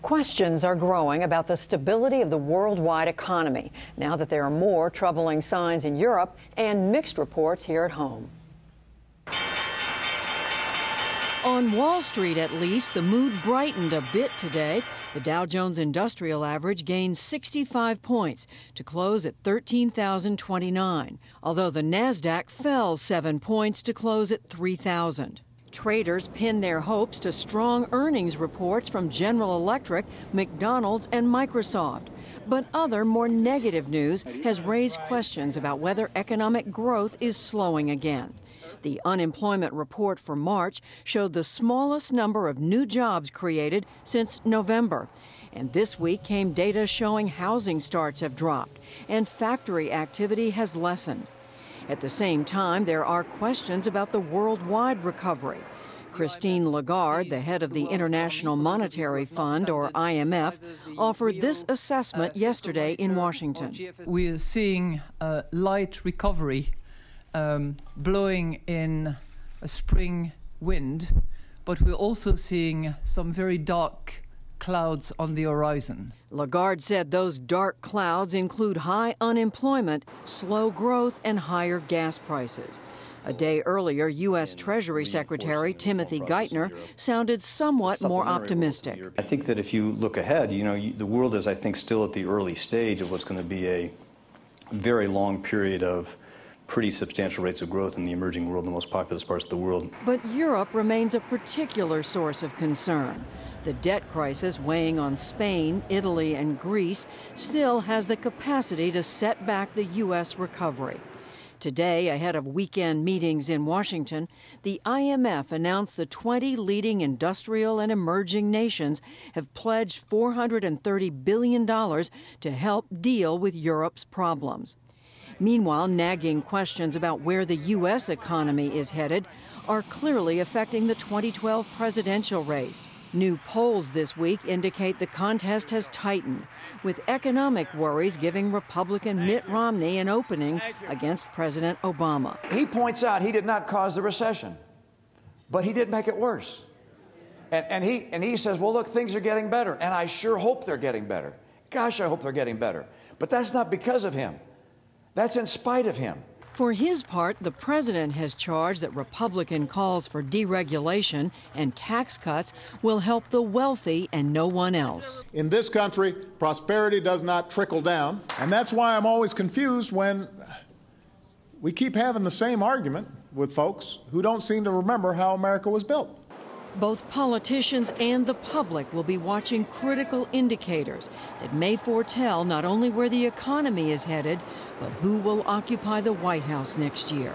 Questions are growing about the stability of the worldwide economy now that there are more troubling signs in Europe and mixed reports here at home. On Wall Street, at least, the mood brightened a bit today. The Dow Jones Industrial Average gained 65 points to close at 13,029, although the Nasdaq fell 7 points to close at 3,000. Traders pinned their hopes to strong earnings reports from General Electric, McDonald's, and Microsoft. But other, more negative news has raised questions about whether economic growth is slowing again. The unemployment report for March showed the smallest number of new jobs created since November. And this week came data showing housing starts have dropped and factory activity has lessened. At the same time, there are questions about the worldwide recovery. Christine Lagarde, the head of the International Monetary Fund, or IMF, offered this assessment yesterday in Washington. We are seeing a light recovery blowing in a spring wind, but we're also seeing some very dark clouds on the horizon. Lagarde said those dark clouds include high unemployment, slow growth, and higher gas prices. A day earlier, U.S. Treasury Secretary Timothy Geithner sounded somewhat more optimistic. I think that if you look ahead, the world is, I think, still at the early stage of what's going to be a very long period of pretty substantial rates of growth in the emerging world, the most populous parts of the world. But Europe remains a particular source of concern. The debt crisis weighing on Spain, Italy, and Greece still has the capacity to set back the U.S. recovery. Today, ahead of weekend meetings in Washington, the IMF announced the 20 leading industrial and emerging nations have pledged $430 billion to help deal with Europe's problems. Meanwhile, nagging questions about where the U.S. economy is headed are clearly affecting the 2012 presidential race. New polls this week indicate the contest has tightened, with economic worries giving Republican Mitt Romney an opening against President Obama. He points out he did not cause the recession, but he did make it worse. And he says, well, look, things are getting better, and I sure hope they're getting better. Gosh, I hope they're getting better. But that's not because of him. That's in spite of him. For his part, the president has charged that Republican calls for deregulation and tax cuts will help the wealthy and no one else. In this country, prosperity does not trickle down, and that's why I'm always confused when we keep having the same argument with folks who don't seem to remember how America was built. Both politicians and the public will be watching critical indicators that may foretell not only where the economy is headed, but who will occupy the White House next year.